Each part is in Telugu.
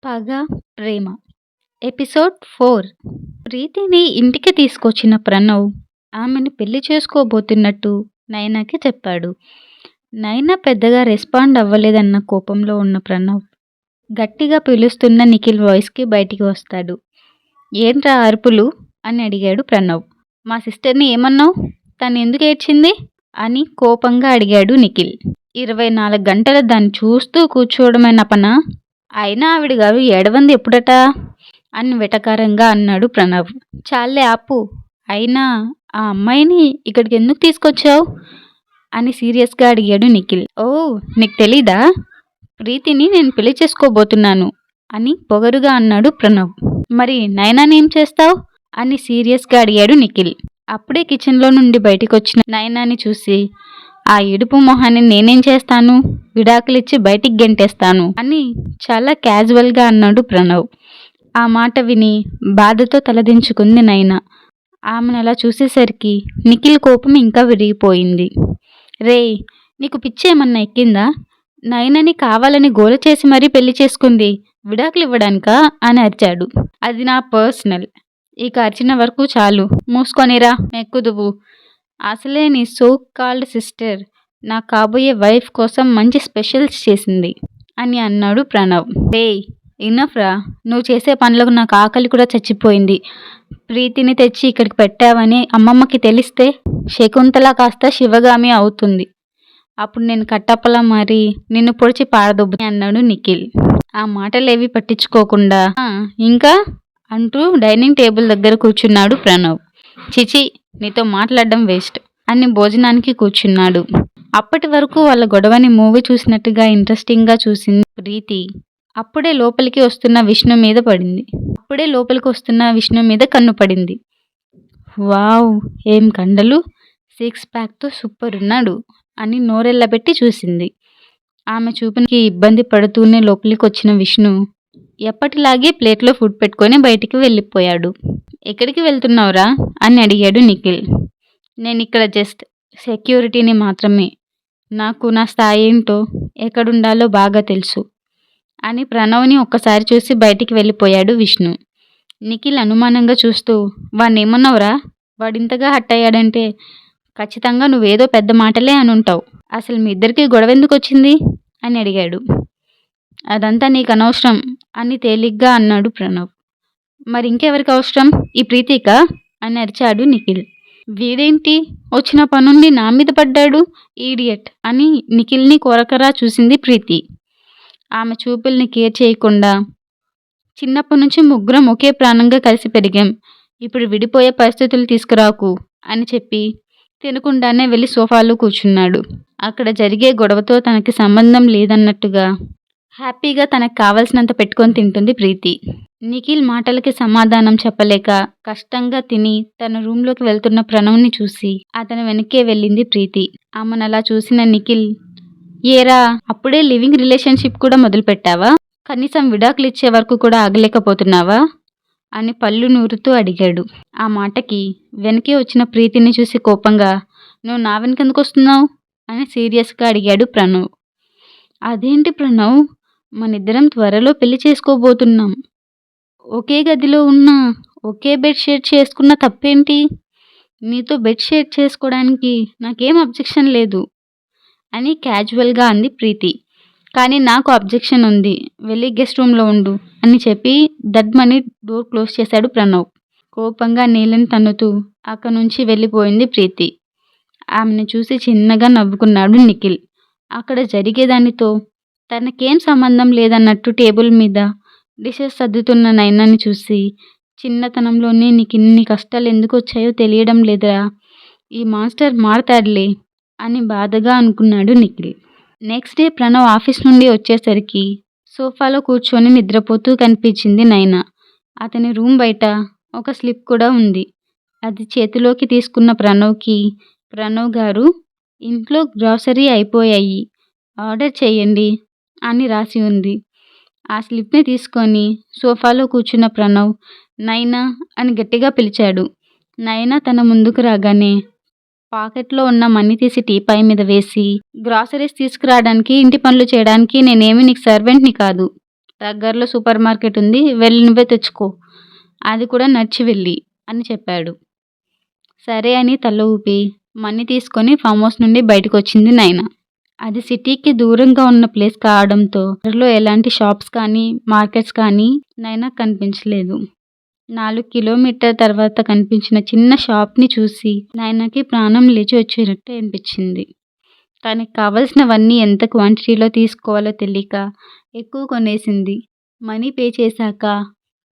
పగ, ప్రేమ ఎపిసోడ్ 4. ప్రీతిని ఇంటికి తీసుకొచ్చిన ప్రణవ్ ఆమెను పెళ్లి చేసుకోబోతున్నట్టు నైనాకి చెప్పాడు. నైనా పెద్దగా రెస్పాండ్ అవ్వలేదన్న కోపంలో ఉన్న ప్రణవ్ గట్టిగా పిలుస్తున్న నిఖిల్ వాయిస్కి బయటికి వస్తాడు. ఏంట్రా అరుపులు అని అడిగాడు ప్రణవ్. మా సిస్టర్ని ఏమన్నావు? తను ఎందుకు ఏడ్చింది అని కోపంగా అడిగాడు నిఖిల్. 24 గంటలు దాన్ని చూస్తూ కూర్చోవడమేనా పనా? అయినా ఆవిడ గారు ఏడవంది ఎప్పుడట అని వెటకారంగా అన్నాడు ప్రణవ్. చాలే ఆపు. అయినా ఆ అమ్మాయిని ఇక్కడికి ఎందుకు తీసుకొచ్చావు అని సీరియస్గా అడిగాడు నిఖిల్. ఓ, నీకు తెలీదా? ప్రీతిని నేను పెళ్లి చేసుకోబోతున్నాను అని పొగరుగా అన్నాడు ప్రణవ్. మరి నైనానేం చేస్తావు అని సీరియస్గా అడిగాడు నిఖిల్. అప్పుడే కిచెన్లో నుండి బయటికి వచ్చిన నైనాని చూసి, ఆ ఇడుపు మొహాన్ని నేనేం చేస్తాను, విడాకులిచ్చి బయటికి గెంటేస్తాను అని చాలా క్యాజువల్గా అన్నాడు ప్రణవ్. ఆ మాట విని బాధతో తలదించుకుంది నైనా. ఆమెను అలా చూసేసరికి నిఖిల్ కోపం ఇంకా విరిగిపోయింది. రేయ్, నీకు పిచ్చేమన్నా ఎక్కిందా? నైనని కావాలని గోల చేసి మరీ పెళ్లి చేసుకుంది విడాకులు ఇవ్వడానికా అని అరిచాడు. అది నా పర్సనల్. ఇక అరిచిన వరకు చాలు, మూసుకొనిరా మెక్కుదువు. అసలే నీ సో కాల్డ్ సిస్టర్ నా కాబోయే వైఫ్ కోసం మంచి స్పెషల్స్ చేసింది అని అన్నాడు ప్రణవ్. రేయ్, ఇనఫ్రా, నువ్వు చేసే పనులకు నాకు ఆకలి కూడా చచ్చిపోయింది. ప్రీతిని తెచ్చి ఇక్కడికి పెట్టావని అమ్మమ్మకి తెలిస్తే శకుంతల కాస్త శివగామి అవుతుంది. అప్పుడు నేను కట్టప్పలా మరి నిన్ను పొడిచి పారదొబ్బు అన్నాడు నిఖిల్. ఆ మాటలేవి పట్టించుకోకుండా ఇంకా అంటూ డైనింగ్ టేబుల్ దగ్గర కూర్చున్నాడు ప్రణవ్. చిచి, నీతో మాట్లాడడం వేస్ట్ అని భోజనానికి కూర్చున్నాడు. అప్పటి వరకు వాళ్ళ గొడవని మూవీ చూసినట్టుగా ఇంట్రెస్టింగ్గా చూసింది ప్రీతి. అప్పుడే లోపలికి వస్తున్న విష్ణు మీద కన్ను పడింది. వావ్, ఏం కండలు, 6 ప్యాక్తో సూపర్ ఉన్నాడు అని నోరెళ్ళబెట్టి చూసింది. ఆమె చూపునికి ఇబ్బంది పడుతూనే లోపలికి వచ్చిన విష్ణు ఎప్పటిలాగే ప్లేట్లో ఫుడ్ పెట్టుకొని బయటికి వెళ్ళిపోయాడు. ఎక్కడికి వెళ్తున్నావురా అని అడిగాడు నిఖిల్. నేను ఇక్కడ జస్ట్ సెక్యూరిటీని మాత్రమే. నాకు నా స్థాయి ఏంటో, ఎక్కడుండాలో బాగా తెలుసు అని ప్రణవ్ని ఒక్కసారి చూసి బయటికి వెళ్ళిపోయాడు విష్ణు. నిఖిల్ అనుమానంగా చూస్తూ, వాణ్ణేమన్నావురా? వాడింతగా హట్ అయ్యాడంటే ఖచ్చితంగా నువ్వేదో పెద్ద మాటలే అనుంటావు. అసలు మీ ఇద్దరికి గొడవ ఎందుకు వచ్చింది అని అడిగాడు. అదంతా నీకు అనవసరం అని తేలిగ్గా అన్నాడు ప్రణవ్. మరి ఇంకెవరికి అవసరం, ఈ ప్రీతికా అని అరిచాడు నిఖిల్. వీడేంటి వచ్చిన పనుండి నా మీద పడ్డాడు, ఈడియట్ అని నిఖిల్ని కొరకరా చూసింది ప్రీతి. ఆమె చూపుల్ని కేర్ చేయకుండా, చిన్నప్పటి నుంచి ముగ్గురం ఒకే ప్రాణంగా కలిసి పెరిగాం, ఇప్పుడు విడిపోయే పరిస్థితులు తీసుకురాకు అని చెప్పి తినకుండానే వెళ్ళి సోఫాలో కూర్చున్నాడు. అక్కడ జరిగే గొడవతో తనకి సంబంధం లేదన్నట్టుగా హ్యాపీగా తనకు కావలసినంత పెట్టుకొని తింటుంది ప్రీతి. నిఖిల్ మాటలకి సమాధానం చెప్పలేక కష్టంగా తిని తన రూమ్లోకి వెళ్తున్న ప్రణవ్ని చూసి అతని వెనక్కే వెళ్ళింది ప్రీతి. ఆమెను అలా చూసిన నిఖిల్, ఏరా, అప్పుడే లివింగ్ రిలేషన్షిప్ కూడా మొదలుపెట్టావా? కనీసం విడాకులు ఇచ్చే వరకు కూడా ఆగలేకపోతున్నావా అని పళ్ళు నూరుతూ అడిగాడు. ఆ మాటకి వెనకే వచ్చిన ప్రీతిని చూసి కోపంగా, నువ్వు నా వెనకెందుకు వస్తున్నావు అని సీరియస్గా అడిగాడు ప్రణవ్. అదేంటి ప్రణవ్, మనిద్దరం త్వరలో పెళ్లి చేసుకోబోతున్నాం. ఒకే గదిలో ఉన్న ఒకే బెడ్ షేర్ చేసుకున్న తప్పేంటి? నీతో బెడ్ షేర్ చేసుకోవడానికి నాకేం అబ్జెక్షన్ లేదు అని క్యాజువల్గా అంది ప్రీతి. కానీ నాకు అబ్జెక్షన్ ఉంది, వెళ్ళి గెస్ట్ రూమ్లో ఉండు అని చెప్పి దడ్మని డోర్ క్లోజ్ చేశాడు ప్రణవ్. కోపంగా నీళ్ళని తన్నుతూ అక్కడి నుంచి వెళ్ళిపోయింది ప్రీతి. ఆమెను చూసి చిన్నగా నవ్వుకున్నాడు నిఖిల్. అక్కడ జరిగేదానితో తనకేం సంబంధం లేదన్నట్టు టేబుల్ మీద డిషెస్ సర్దుతున్న నైనాని చూసి, చిన్నతనంలోనే నీకు ఇన్ని కష్టాలు ఎందుకు వచ్చాయో తెలియడం లేదురా, ఈ మాస్టర్ మారతాడులే అని బాధగా అనుకున్నాడు Nikhil. Next day Pranav office నుండి వచ్చేసరికి సోఫాలో కూర్చొని నిద్రపోతూ కనిపించింది నైనా. అతని రూమ్ బయట ఒక స్లిప్ కూడా ఉంది. అది చేతిలోకి తీసుకున్న ప్రణవ్కి, ప్రణవ్ గారు, ఇంట్లో గ్రాసరీ అయిపోయాయి, ఆర్డర్ చేయండి అని రాసి ఉంది. ఆ స్లిప్ని తీసుకొని సోఫాలో కూర్చున్న ప్రణవ్ నైనా అని గట్టిగా పిలిచాడు. నైనా తన ముందుకు రాగానే పాకెట్లో ఉన్న మనీ తీసి టీపాయ్ మీద వేసి, గ్రాసరీస్ తీసుకురావడానికి, ఇంటి పనులు చేయడానికి నేనేమి నీకు సర్వెంట్ని కాదు, దగ్గరలో సూపర్ మార్కెట్ ఉంది, వెళ్ళి నువ్వే తెచ్చుకో, అది కూడా నడిచి వెళ్ళి అని చెప్పాడు. సరే అని తల ఊపి మనీ తీసుకొని ఫామ్ హౌస్ నుండి బయటకొచ్చింది నైనా. అది సిటీకి దూరంగా ఉన్న ప్లేస్ కావడంతో దగ్గరలో ఎలాంటి షాప్స్ కానీ మార్కెట్స్ కానీ నైనా కనిపించలేదు. 4 కిలోమీటర్ తర్వాత కనిపించిన చిన్న షాప్ని చూసి నైనాకి ప్రాణం లేచి వచ్చేటట్టు అనిపించింది. తనకి కావలసినవన్నీ ఎంత క్వాంటిటీలో తీసుకోవాలో తెలియక ఎక్కువ కొనేసింది. మనీ పే చేశాక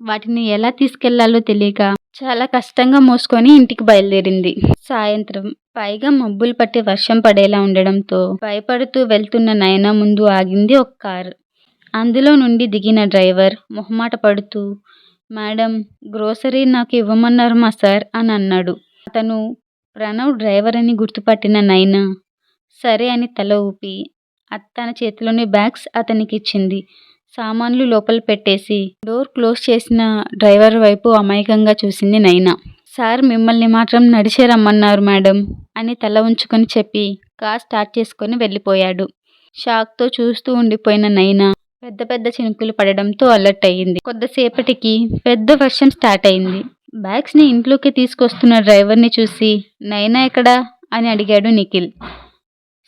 వాటిని ఎలా తీసుకెళ్లాలో తెలియక చాలా కష్టంగా మోసుకొని ఇంటికి బయలుదేరింది. సాయంత్రం పైగా మబ్బులు పట్టి వర్షం పడేలా ఉండడంతో భయపడుతూ వెళ్తున్న నయన ముందు ఆగింది ఒక కారు. అందులో నుండి దిగిన డ్రైవర్ మొహమాట పడుతూ, మేడం, గ్రోసరీ నాకు ఇవ్వమన్నారు మా సార్ అని అన్నాడు. అతను ప్రణవ్ డ్రైవర్ అని గుర్తుపట్టిన నైనా సరే అని తల ఊపి తన చేతిలోని బ్యాగ్స్ అతనికి ఇచ్చింది. సామాన్లు లోపల పెట్టేసి డోర్ క్లోజ్ చేసిన డ్రైవర్ వైపు అమాయకంగా చూసింది నైనా. సార్ మిమ్మల్ని మాత్రం నడిచే రమ్మన్నారు మేడం అని తల ఉంచుకొని చెప్పి కార్ స్టార్ట్ చేసుకొని వెళ్ళిపోయాడు. షాక్తో చూస్తూ ఉండిపోయిన నైనా పెద్ద పెద్ద చినుకులు పడడంతో అలర్ట్ అయ్యింది. కొద్దిసేపటికి పెద్ద వర్షం స్టార్ట్ అయింది. బ్యాగ్స్ని ఇంట్లోకి తీసుకొస్తున్న డ్రైవర్ని చూసి నైనా ఎక్కడా అని అడిగాడు నిఖిల్.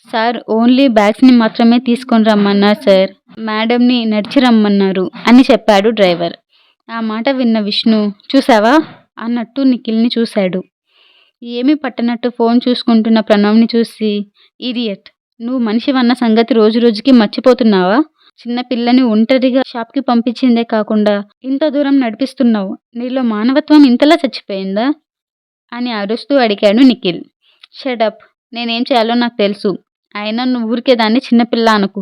సార్ ఓన్లీ బ్యాగ్స్ని మాత్రమే తీసుకొని రమ్మన్నారు సార్, మేడంని నడిచి రమ్మన్నారు అని చెప్పాడు డ్రైవర్. ఆ మాట విన్న విష్ణు చూసావా అన్నట్టు నిఖిల్ని చూశాడు. ఏమీ పట్టనట్టు ఫోన్ చూసుకుంటున్న ప్రణవ్ని చూసి, ఇడియట్, నువ్వు మనిషివన్న సంగతి రోజు రోజుకి మర్చిపోతున్నావా? చిన్న పిల్లని ఒంటరిగా షాప్కి పంపించిందే కాకుండా ఇంత దూరం నడిపిస్తున్నావు, నీలో మానవత్వం ఇంతలా చచ్చిపోయిందా అని అరుస్తూ అడిగాడు నిఖిల్. షటప్, నేనేం చేయాలో నాకు తెలుసు. అయినా నువ్వు ఊరికే దాన్ని చిన్నపిల్ల అనకు,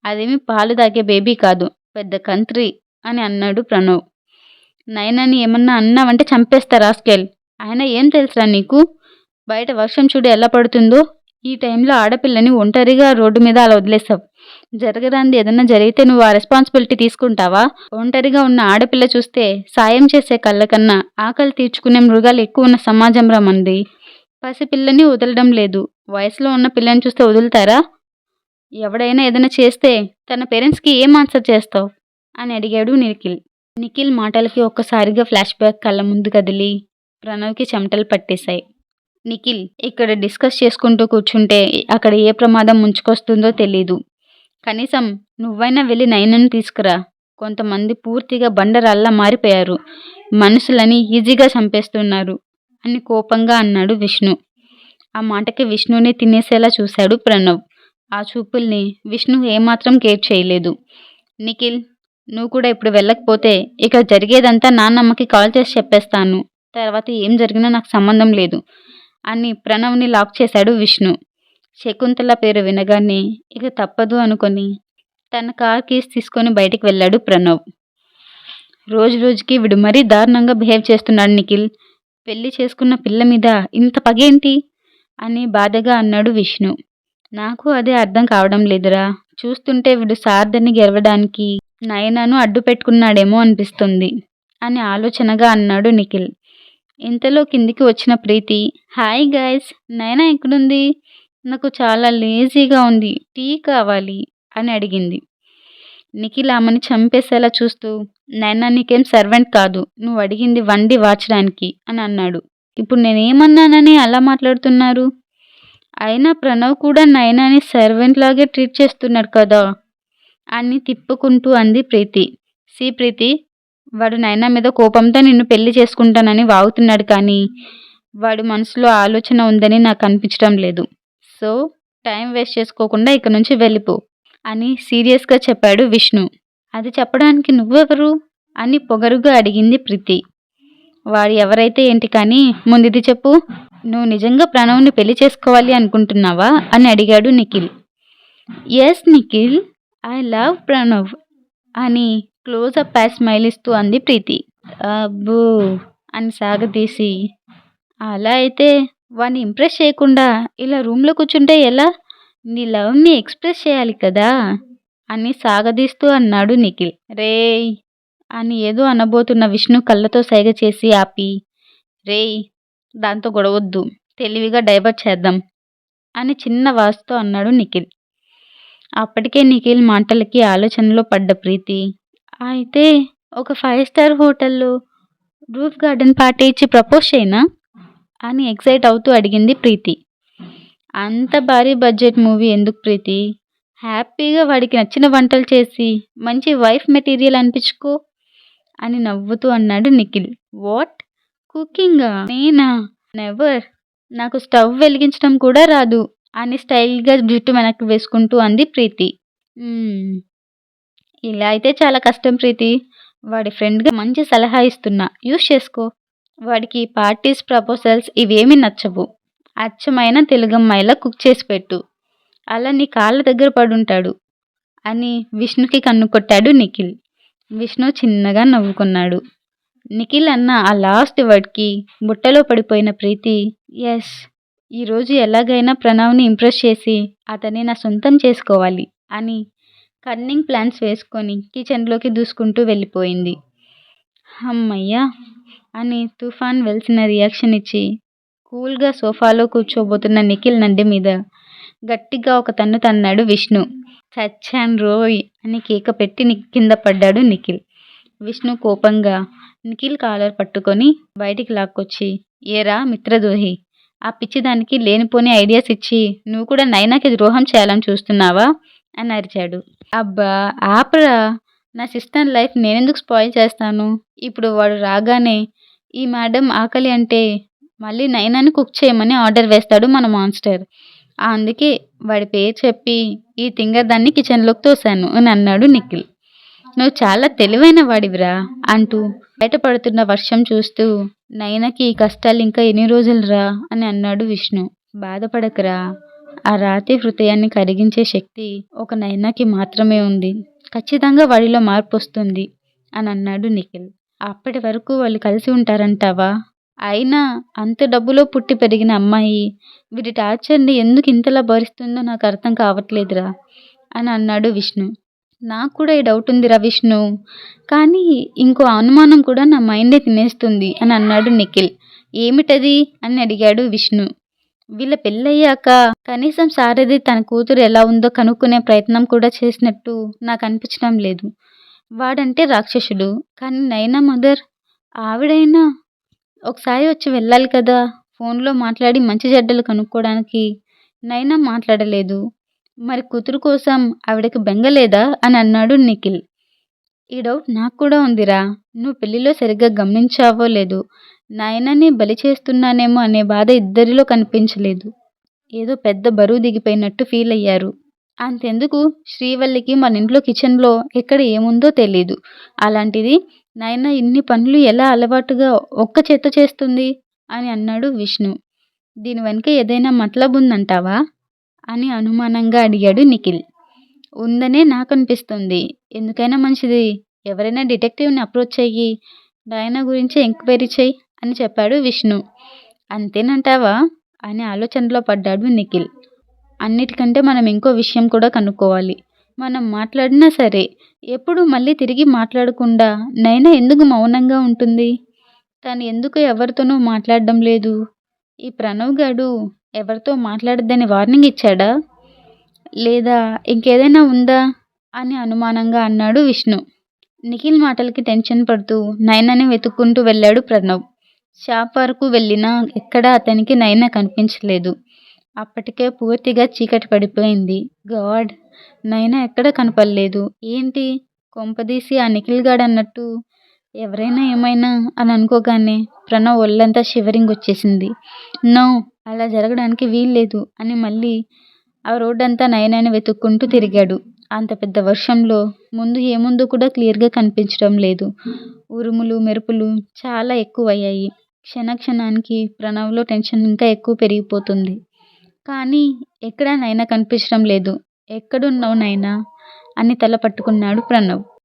అదేమి పాలు తాగే బేబీ కాదు, పెద్ద కంత్రి అని అన్నాడు ప్రణవ్. నైనాని ఏమన్నా అన్నావంటే చంపేస్తా రాస్కెల్, అయినా ఏం తెలుసురా నీకు? బయట వర్షం చూడు ఎలా పడుతుందో, ఈ టైంలో ఆడపిల్లని ఒంటరిగా రోడ్డు మీద అలా వదిలేసావు. జరగరాంది ఏదన్నా జరిగితే నువ్వు ఆ రెస్పాన్సిబిలిటీ తీసుకుంటావా? ఒంటరిగా ఉన్న ఆడపిల్ల చూస్తే సాయం చేసే కళ్ళ కన్నా ఆకలి తీర్చుకునే మృగాలు ఎక్కువ ఉన్న సమాజం రా మనది. పసిపిల్లని వదలడం లేదు, వయసులో ఉన్న పిల్లని చూస్తే వదులుతారా? ఎవడైనా ఏదైనా చేస్తే తన పేరెంట్స్కి ఏం ఆన్సర్ చేస్తావు అని అడిగాడు నిఖిల్. నిఖిల్ మాటలకి ఒక్కసారిగా ఫ్లాష్ బ్యాక్ కళ్ళ ముందు కదిలి ప్రణవ్కి చెమటలు పట్టేశాయి. నిఖిల్, ఇక్కడ డిస్కస్ చేసుకుంటూ కూర్చుంటే అక్కడ ఏ ప్రమాదం ముంచుకొస్తుందో తెలీదు. కనీసం నువ్వైనా వెళ్ళి నైనాను తీసుకురా. కొంతమంది పూర్తిగా బండరాల్లా మారిపోయారు, మనుషులని ఈజీగా చంపేస్తున్నారు అని కోపంగా అన్నాడు విష్ణు. ఆ మాటకి విష్ణుని తినేసేలా చూశాడు ప్రణవ్. ఆ చూపుల్ని విష్ణు ఏమాత్రం కేర్ చేయలేదు. నిఖిల్, నువ్వు కూడా ఇప్పుడు వెళ్ళకపోతే ఇక్కడ జరిగేదంతా నాన్నమ్మకి కాల్ చేసి చెప్పేస్తాను, తర్వాత ఏం జరిగినా నాకు సంబంధం లేదు అని ప్రణవ్ని లాక్ చేశాడు విష్ణు. శకుంతల పేరు వినగానే ఇక తప్పదు అనుకొని తన కార్ కీస్ తీసుకొని బయటికి వెళ్ళాడు ప్రణవ్. రోజు రోజుకి వీడు మరీ దారుణంగా బిహేవ్ చేస్తున్నాడు నిఖిల్. పెళ్లి చేసుకున్న పిల్ల మీద ఇంత పగేంటి అని బాధగా అన్నాడు విష్ణు. నాకు అదే అర్థం కావడం లేదురా, చూస్తుంటే వీడు సార్థని గెలవడానికి నయనను అడ్డు పెట్టుకున్నాడేమో అనిపిస్తుంది అని ఆలోచనగా అన్నాడు నిఖిల్. ఇంతలో కిందికి వచ్చిన ప్రీతి, హాయ్ గైస్, నయన ఎక్కడుంది? నాకు చాలా లేజీగా ఉంది, టీ కావాలి అని అడిగింది. నిఖిల్ ఆమెని చంపేసేలా చూస్తూ, నైనా నీకేం సర్వెంట్ కాదు, నువ్వు అడిగింది వండి వాచడానికి అని అన్నాడు. ఇప్పుడు నేనేమన్నానని అలా మాట్లాడుతున్నారు? అయినా ప్రణవ్ కూడా నైనాని సర్వెంట్ లాగే ట్రీట్ చేస్తున్నాడు కదా అని తిప్పుకుంటూ అంది ప్రీతి. ప్రీతి, వాడు నైనా మీద కోపంతో నిన్ను పెళ్లి చేసుకుంటానని వాగుతున్నాడు, కానీ వాడి మనసులో ఆలోచన ఉందని నాకు అనిపించడం లేదు. సో టైం వేస్ట్ చేసుకోకుండా ఇక్కడ నుంచి వెళ్ళిపో అని సీరియస్గా చెప్పాడు విష్ణు. అది చెప్పడానికి నువ్వెవరు అని పొగరుగా అడిగింది ప్రీతి. వాడు ఎవరైతే ఏంటి కానీ ముందు ఇది చెప్పు, నువ్వు నిజంగా ప్రణవ్ని పెళ్లి చేసుకోవాలి అనుకుంటున్నావా అని అడిగాడు Nikhil. Yes Nikhil, I love Pranav అని క్లోజప్ ప్యాచ్ స్మైల్ ఇస్తూ అంది ప్రీతి. అబ్బో అని సాగతీసి, అలా అయితే వాడిని ఇంప్రెస్ చేయకుండా ఇలా రూమ్లో కూర్చుంటే ఎలా? నీ లవ్ని ఎక్స్ప్రెస్ చేయాలి కదా అని సాగదీస్తూ అన్నాడు నిఖిల్. రేయ్ అని ఏదో అనబోతున్న విష్ణు కళ్ళతో సైగ చేసి ఆపి, రేయ్ దాంతో గొడవద్దు, తెలివిగా డైవర్ట్ చేద్దాం అని చిన్న వాసుతో అన్నాడు నిఖిల్. అప్పటికే నిఖిల్ మాటలకి ఆలోచనలో పడ్డ ప్రీతి అయితే ఒక 5 స్టార్ హోటల్‌లో రూఫ్ గార్డెన్ పార్టీ ఇచ్చి ప్రపోజ్ చేయనా? అని ఎక్సైట్ అవుతూ అడిగింది ప్రీతి. అంత భారీ బడ్జెట్ మూవీ ఎందుకు ప్రీతి? హ్యాపీగా వాడికి నచ్చిన వంటలు చేసి మంచి వైఫ్ మెటీరియల్ అనిపించుకో అని నవ్వుతూ అన్నాడు నిఖిల్. వాట్? కుకింగా? నేనా? నెవర్. నాకు స్టవ్ వెలిగించడం కూడా రాదు అని స్టైల్‌గా జుట్టు వెనక్కి వేసుకుంటూ అంది ప్రీతి. "హ్మ్. ఇలా అయితే చాలా కష్టం ప్రీతి. వాడి ఫ్రెండ్‌గా మంచి సలహా ఇస్తున్నా. యూజ్ చేసుకో. వాడికి పార్టీస్, ప్రపోజల్స్ ఇవేమీ నచ్చవు. అచ్చమైన తెలుగమ్మాయిలా కుక్ చేసి పెట్టు. అలా నీ కాళ్ళ దగ్గర పడుంటాడు" అని విష్ణుకి కన్ను కొట్టాడు నిఖిల్. విష్ణు చిన్నగా నవ్వుకున్నాడు. నిఖిల్ అన్న ఆ లాస్ట్ వర్డ్‌కి బుట్టలో పడిపోయిన ప్రీతి యెస్. ఈరోజు ఎలాగైనా ప్రణవ్‌ని ఇంప్రెస్ చేసి అతన్ని నా సొంతం చేసుకోవాలి అని కన్నింగ్ ప్లాన్స్ వేసుకొని కిచెన్‌లోకి దూసుకుంటూ వెళ్ళిపోయింది. హమ్మయ్య! అని తుఫాన్ వెలిసిన రియాక్షన్ ఇచ్చి కూల్‌గా సోఫాలో కూర్చోబోతున్న నిఖిల్ నడ్డి మీద గట్టిగా ఒక తన్ను తన్నాడు విష్ణు. చచ్చాన్రోయ్ అని కేక పెట్టి కింద పడ్డాడు నిఖిల్. విష్ణు కోపంగా నిఖిల్ కాలర్ పట్టుకొని బయటికి లాక్కొచ్చి ఏరా మిత్రద్రోహి! ఆ పిచ్చిదానికి లేనిపోని ఐడియాస్ ఇచ్చి నువ్వు కూడా నైనాకి ద్రోహం చేయాలని చూస్తున్నావా? అని అరిచాడు. అబ్బా ఆపరా! నా సిస్టర్ లైఫ్ నేనెందుకు స్పాయిల్ చేస్తాను? ఇప్పుడు వాడు రాగానే ఈ మేడం ఆకలి అంటే మళ్ళీ నైనాని కుక్ చేయమని ఆర్డర్ వేస్తాడు మన మాన్స్టర్. అందుకే వాడి పేరు చెప్పి ఈ తింగరదాన్ని కిచెన్‌లోకి తోశాను అని అన్నాడు నిఖిల్. నువ్వు చాలా తెలివైన వాడివిరా అంటూ బయట పడుతున్న వర్షం చూస్తూ నైనాకి ఈ కష్టాలు ఇంకా ఎన్ని రోజులురా అని అన్నాడు విష్ణు. బాధపడకురా. ఆ రాతి హృదయాన్ని కరిగించే శక్తి ఒక నైనాకి మాత్రమే ఉంది. ఖచ్చితంగా వాడిలో మార్పు వస్తుంది అని అన్నాడు నిఖిల్. అప్పటి వరకు వాళ్ళు కలిసి ఉంటారంటావా? అయినా అంత డబ్బులో పుట్టి పెరిగిన అమ్మాయి వీడి టార్చర్ని ఎందుకు ఇంతలా భరిస్తుందో నాకు అర్థం కావట్లేదురా అని అన్నాడు విష్ణు. నాకు కూడా ఈ డౌట్ ఉందిరా విష్ణు. కానీ ఇంకో అనుమానం కూడా నా మైండే తినేస్తుంది అని అన్నాడు నిఖిల్. ఏమిటది అని అడిగాడు విష్ణు. వీళ్ళ పెళ్ళయ్యాక కనీసం సారథి తన కూతురు ఎలా ఉందో కనుక్కునే ప్రయత్నం కూడా చేసినట్టు నాకు అనిపించడం లేదు. వాడంటే రాక్షసుడు. కానీ నైనా మదర్ ఆవిడైనా ఒకసారి వచ్చి వెళ్ళాలి కదా! ఫోన్‌లో మాట్లాడి మంచి చెడ్డలు కనుక్కోడానికి. నైనా మాట్లాడలేదు. మరి కూతురు కోసం ఆవిడకి బెంగ లేదా అని అన్నాడు నిఖిల్. ఈ డౌట్ నాకు కూడా ఉందిరా. నువ్వు పెళ్లిలో సరిగ్గా గమనించావో లేదో నయనని బలి చేస్తున్నానేమో అనే బాధ ఇద్దరిలో కనిపించలేదు. ఏదో పెద్ద బరువు దిగిపోయినట్టు ఫీల్ అయ్యారు. అంతెందుకు శ్రీవల్లికి మన ఇంట్లో కిచెన్‌లో ఎక్కడ ఏముందో తెలీదు. అలాంటిది నయన ఇన్ని పనులు ఎలా అలవాటుగా ఒక్క చేత్తో చేస్తుంది అని అన్నాడు విష్ణు. దీని వెనుక ఏదైనా మతలబ్ ఉందంటావా? అని అనుమానంగా అడిగాడు నిఖిల్. ఉందనే నాకనిపిస్తుంది. ఎందుకైనా మంచిది ఎవరైనా డిటెక్టివ్‌ని అప్రోచ్ చెయ్యి. డయానా గురించి ఎంక్వైరీ చెయ్యి అని చెప్పాడు విష్ణు. అంతేనంటావా? అని ఆలోచనలో పడ్డాడు నిఖిల్. అన్నిటికంటే మనం ఇంకో విషయం కూడా కనుక్కోవాలి. మనం మాట్లాడినా సరే ఎప్పుడు మళ్ళీ తిరిగి మాట్లాడకుండా నైనా ఎందుకు మౌనంగా ఉంటుంది? తను ఎందుకు ఎవరితోనూ మాట్లాడడం లేదు? ఈ ప్రణవ్ గాడు ఎవరితో మాట్లాడొద్దని వార్నింగ్ ఇచ్చాడా? లేదా ఇంకేదైనా ఉందా? అని అనుమానంగా అన్నాడు విష్ణు. నిఖిల్ మాటలకి టెన్షన్ పడుతూ నైనాని వెతుక్కుంటూ వెళ్ళాడు ప్రణవ్. షాప్ వరకు వెళ్ళినా ఎక్కడా అతనికి నైనా కనిపించలేదు. అప్పటికే పూర్తిగా చీకటి పడిపోయింది. గాడ్! నైనా ఎక్కడ కనపడలేదు. ఏంటి? కొంపదీసి ఆ నిఖిల్ గాడన్నట్టు ఎవరైనా ఏమైనా అని అనుకోగానే ప్రణవ్ ఒళ్ళంతా షివరింగ్ వచ్చేసింది. నో! అలా జరగడానికి వీల్లేదు అని మళ్ళీ ఆ రోడ్డంతా నయనాని వెతుక్కుంటూ తిరిగాడు. అంత పెద్ద వర్షంలో ముందు ఏముందో కూడా క్లియర్‌గా కనిపించడం లేదు. ఉరుములు, మెరుపులు చాలా ఎక్కువయ్యాయి. క్షణానికి ప్రణవ్‌లో టెన్షన్ ఇంకా ఎక్కువ పెరిగిపోతుంది. కానీ ఎక్కడా నైనా కనిపించడం లేదు. ఎక్కడున్నావు నైనా? అని తల పట్టుకున్నాడు ప్రణవ్.